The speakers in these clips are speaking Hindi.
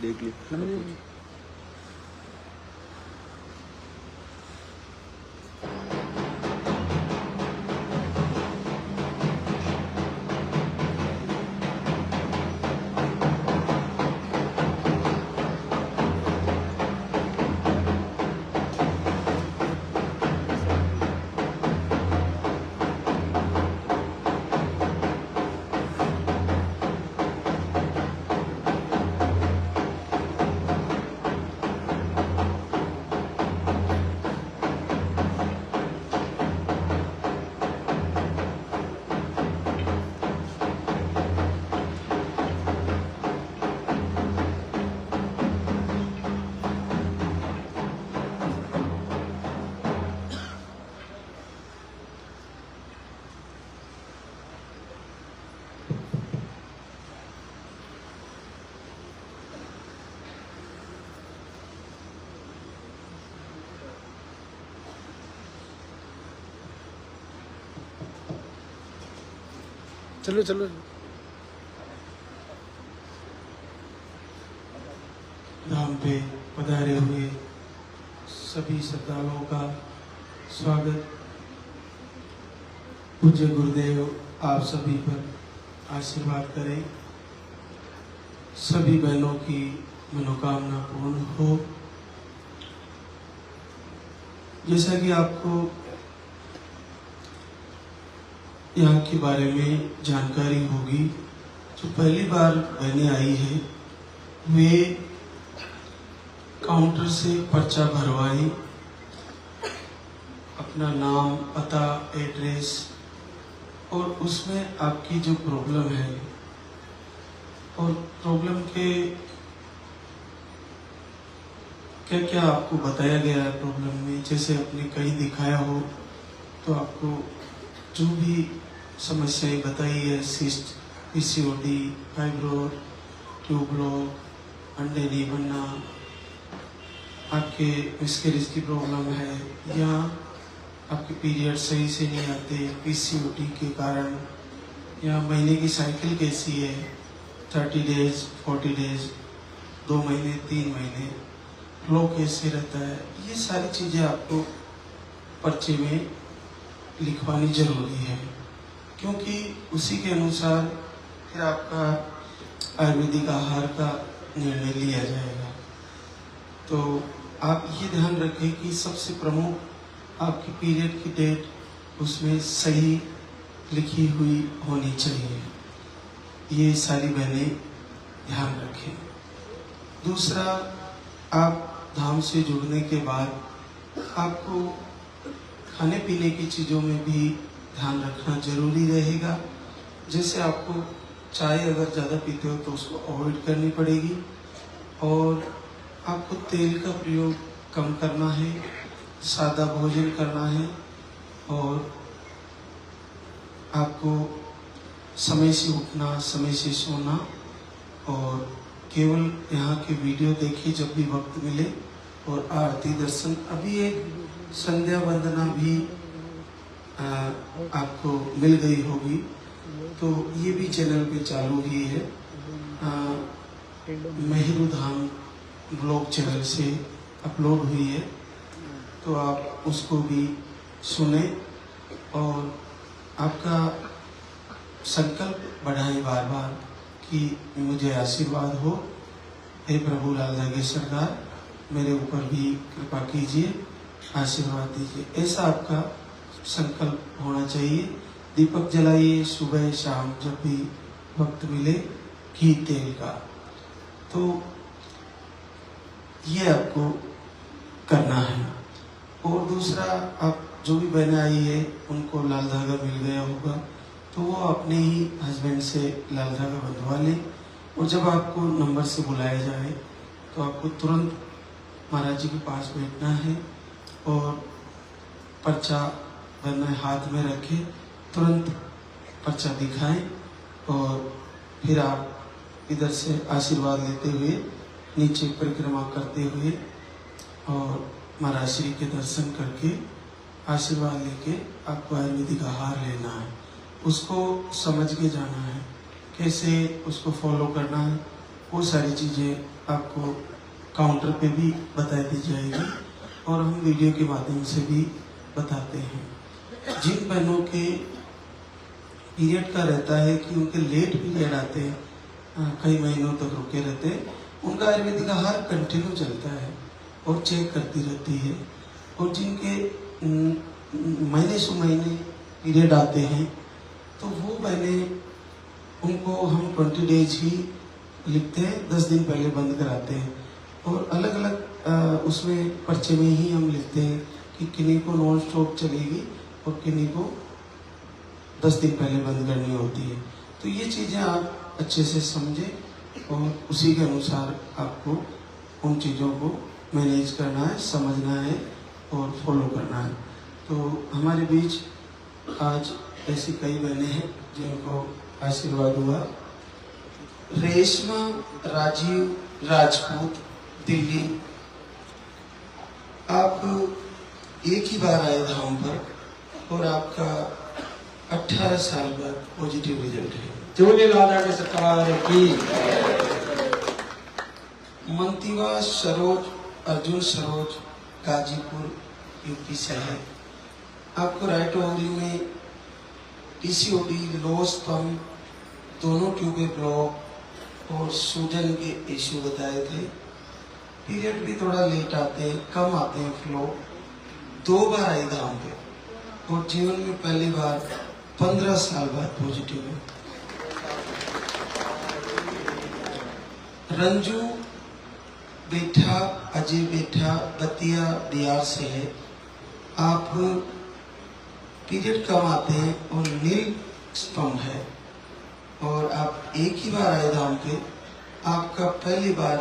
देख ली। चलो चलो। धाम पे पधारे हुए सभी श्रद्धालुओं का स्वागत। पूज्य गुरुदेव आप सभी पर आशीर्वाद करें, सभी बहनों की मनोकामना पूर्ण हो। जैसा कि आपको यहाँ के बारे में जानकारी होगी, जो पहली बार बहनें आई है वे काउंटर से पर्चा भरवाई, अपना नाम, पता, एड्रेस और उसमें आपकी जो प्रॉब्लम है और प्रॉब्लम के क्या क्या आपको बताया गया है प्रॉब्लम में। जैसे आपने कहीं दिखाया हो तो आपको जो भी समस्याएं बताई है, सिस्ट, पीसीओडी, फाइब्रोड, ट्यूबलॉक, अंडे नहीं बनना, आपके मिसकैरेज की प्रॉब्लम है या आपके पीरियड सही से नहीं आते पीसीओडी के कारण, या महीने की साइकिल कैसी है, 30 डेज, 40 डेज, 2 महीने, 3 महीने, फ्लो कैसे रहता है, ये सारी चीज़ें आपको पर्चे में लिखवानी जरूरी है, क्योंकि उसी के अनुसार फिर आपका आयुर्वेदिक आहार का निर्णय लिया जाएगा। तो आप ये ध्यान रखें कि सबसे प्रमुख आपकी पीरियड की डेट उसमें सही लिखी हुई होनी चाहिए। ये सारी बहनें ध्यान रखें। दूसरा, आप धाम से जुड़ने के बाद आपको खाने पीने की चीज़ों में भी ध्यान रखना जरूरी रहेगा। जैसे आपको चाय अगर ज़्यादा पीते हो तो उसको अवॉइड करनी पड़ेगी और आपको तेल का प्रयोग कम करना है, सादा भोजन करना है और आपको समय से उठना, समय से सोना और केवल यहाँ के वीडियो देखिए जब भी वक्त मिले और आरती दर्शन। अभी एक संध्या वंदना भी आपको मिल गई होगी, तो ये भी चैनल पे चालू ही है, मेहरू धाम ब्लॉग चैनल से अपलोड हुई है, तो आप उसको भी सुने और आपका संकल्प बढ़ाएं बार बार कि मुझे आशीर्वाद हो, हे प्रभु लालधागे सरकार मेरे ऊपर भी कृपा कीजिए, आशीर्वाद दीजिए। ऐसा आपका संकल्प होना चाहिए। दीपक जलाइए सुबह शाम जब भी वक्त मिले, घी तेल का। तो ये आपको करना है। और दूसरा, आप जो भी बहनें आई है उनको लाल धागा मिल गया होगा तो वो अपने ही हस्बैंड से लाल धागा बंधवा लें और जब आपको नंबर से बुलाया जाए तो आपको तुरंत महाराज जी के पास बैठना है और पर्चा बना हाथ में रखे, तुरंत पर्चा दिखाएं और फिर आप इधर से आशीर्वाद लेते हुए नीचे परिक्रमा करते हुए और महाराज श्री के दर्शन करके आशीर्वाद लेके आपको आयुर्वेदिक आहार लेना है। उसको समझ के जाना है, कैसे उसको फॉलो करना है, वो सारी चीज़ें आपको काउंटर पे भी बता दी जाएगी और हम वीडियो के माध्यम से भी बताते हैं। जिन बहनों के पीरियड का रहता है कि उनके लेट पीरियड आते हैं, कई महीनों तक रुके रहते हैं, उनका आयुर्वेदिक आहार कंटिन्यू चलता है और चेक करती रहती है। और जिनके महीने से महीने पीरियड आते हैं तो वो बहनें, उनको हम 20 डेज ही लिखते हैं, 10 दिन पहले बंद कराते हैं। और अलग अलग उसमें पर्चे में ही हम लिखते हैं कि किन्हीं को नॉन स्टॉप चलेगी और किन्हीं को 10 दिन पहले बंद करनी होती है। तो ये चीज़ें आप अच्छे से समझें और उसी के अनुसार आपको उन चीज़ों को मैनेज करना है, समझना है और फॉलो करना है। तो हमारे बीच आज ऐसी कई बहनें हैं जिनको आशीर्वाद हुआ। रेशमा राजीव राजपूत, दिल्ली। आप एक ही बार आए धाम पर और आपका 18 साल बाद पॉजिटिव रिजल्ट है। झूलेलाल सरकार की। मंतीवा सरोज, अर्जुन सरोज, गाजीपुर, यूपी से है। आपको राइट ओवरी में पीसीओडी, लो स्पर्म, दोनों ट्यूबें ब्लॉक और सूजन के इश्यू बताए थे। पीरियड भी थोड़ा लेट आते हैं, कम आते हैं फ्लो। 2 बार आई धाम पे और जीवन में पहली बार 15 साल बाद पॉजिटिव है। रंजू बेटा, अजय बेटा, बतिया बिहार से है। आप पीरियड कम आते हैं और नील स्पर्म है और आप एक ही बार आए धाम पे। आपका पहली बार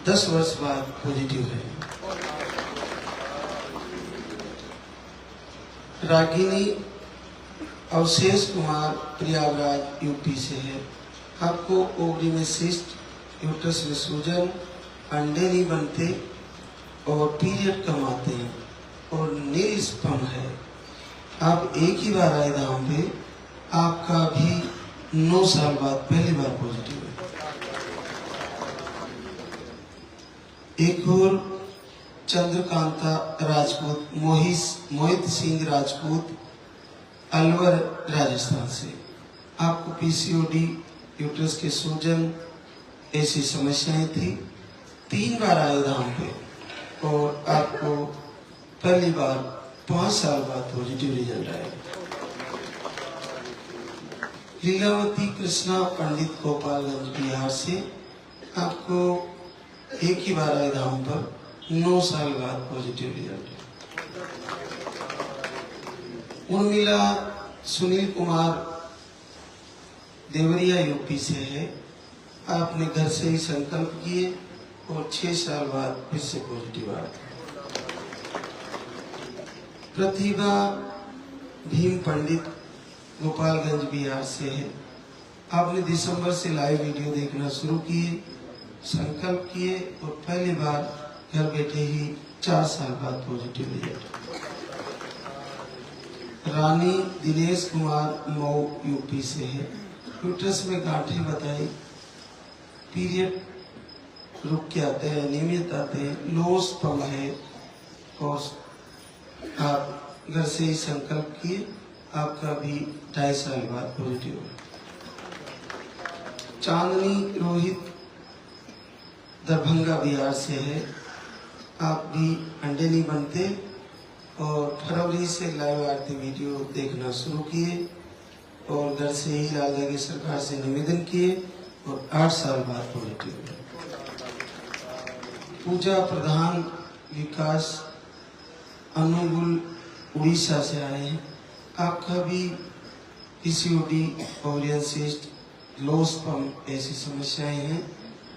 10 वर्ष बाद पॉजिटिव है। रागिनी अवशेष कुमार, प्रयागराज, यूपी से है। आपको ओवरी में सिस्ट, यूट्रस में सूजन, अंडे नहीं बनते और पीरियड कम आते हैं और नील स्पर्म है। आप एक ही बार आए धाम पे। आपका भी 9 साल बाद पहली बार पॉजिटिव है। एक और चंद्रकांता राजपूत, मोहित सिंह राजपूत, अलवर, राजस्थान से। आपको पीसीओडी, यूट्रस के सूजन, ऐसी समस्याएं थी। 3 बार आए धाम पे और आपको पहली बार 5 साल बाद पॉजिटिव रिजल्ट आया। लीलावती कृष्णा पंडित, गोपालगंज, बिहार से। आपको एक ही बार आए धाम पर, 9 साल बाद positive result. Urmila Sunil Kumar, Deoria, UP से है। आपने घर से ही संकल्प किए और 6 साल बाद फिर से पॉजिटिव आया। प्रतिभा भीम पंडित, गोपालगंज, बिहार से है। आपने दिसंबर से लाइव वीडियो देखना शुरू किए, संकल्प किए और पहली बार घर बैठे ही 4 साल बाद पॉजिटिव रिजल्ट। रानी दिनेश कुमार, मऊ, यूपी से है। यूट्रस में गांठें बताई, पीरियड रुक के आते हैं, नियमित आते हैं, लो स्पर्म है और आप घर से ही संकल्प किए। आपका भी 2.5 साल बाद पॉजिटिव है। चांदनी रोहित, दरभंगा, बिहार से है। आप भी अंडे नहीं बनते और फरवरी से लाइव आरती वीडियो देखना शुरू किए और घर से ही राजा की सरकार से निवेदन किए और 8 साल बाद पॉजिटिव है। पूजा प्रधान, विकास, अनुगुल, उड़ीसा से आए हैं। आपका भी PCOD, ovarian cyst, low sperm ऐसी समस्याएं हैं।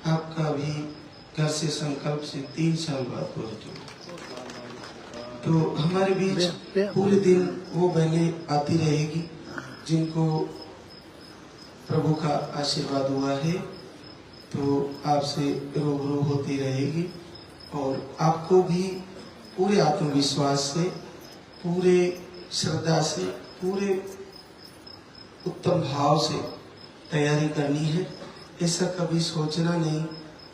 आपका भी घर से संकल्प से 3 साल बाद पॉजिटिव। तो हमारे बीच पूरे दिन वो बहनें आती रहेगी जिनको प्रभु का आशीर्वाद हुआ है, तो आपसे रूबरू होती रहेगी और आपको भी पूरे आत्मविश्वास से, पूरे श्रद्धा से, पूरे उत्तम भाव से तैयारी करनी है। ऐसा कभी सोचना नहीं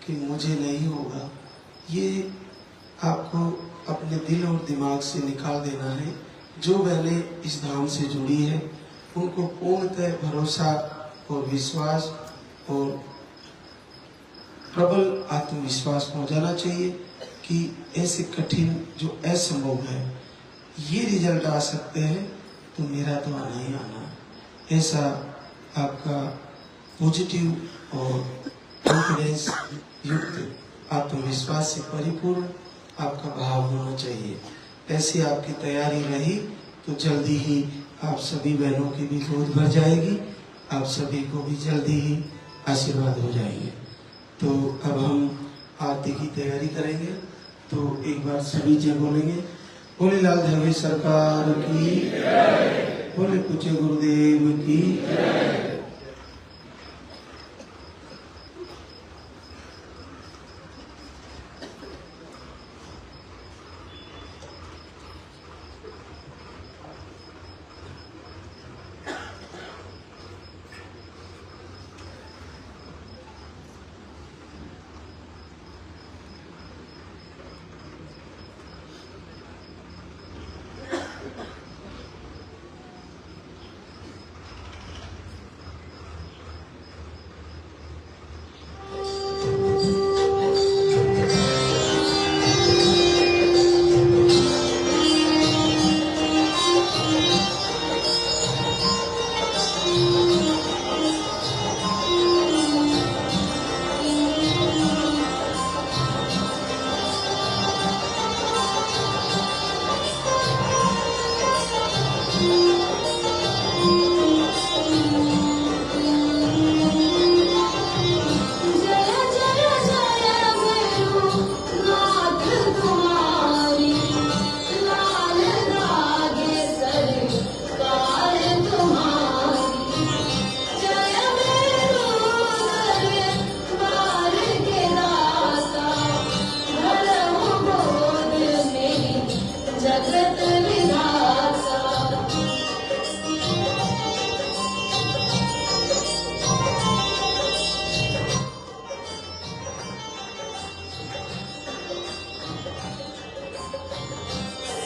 कि मुझे नहीं होगा, ये आपको अपने दिल और दिमाग से निकाल देना है। जो बहनें इस धाम से जुड़ी है उनको पूर्णतः भरोसा और विश्वास और प्रबल आत्मविश्वास हो जाना चाहिए कि ऐसे कठिन जो असंभव है ये रिजल्ट आ सकते हैं, तो मेरा तो आना ही आना। ऐसा आपका पॉजिटिव और कॉन्फिडेंस युक्त आत्मविश्वास से परिपूर्ण आपका भाव होना चाहिए। ऐसी आपकी तैयारी रही तो जल्दी ही आप सभी बहनों की भी गोद भर जाएगी, आप सभी को भी जल्दी ही आशीर्वाद हो जाएंगे। तो अब हम आरती की तैयारी करेंगे, तो एक बार सभी जय बोलेंगे। बोले लाल धर्मी सरकार की, बोले पूज्य गुरुदेव की।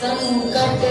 संकट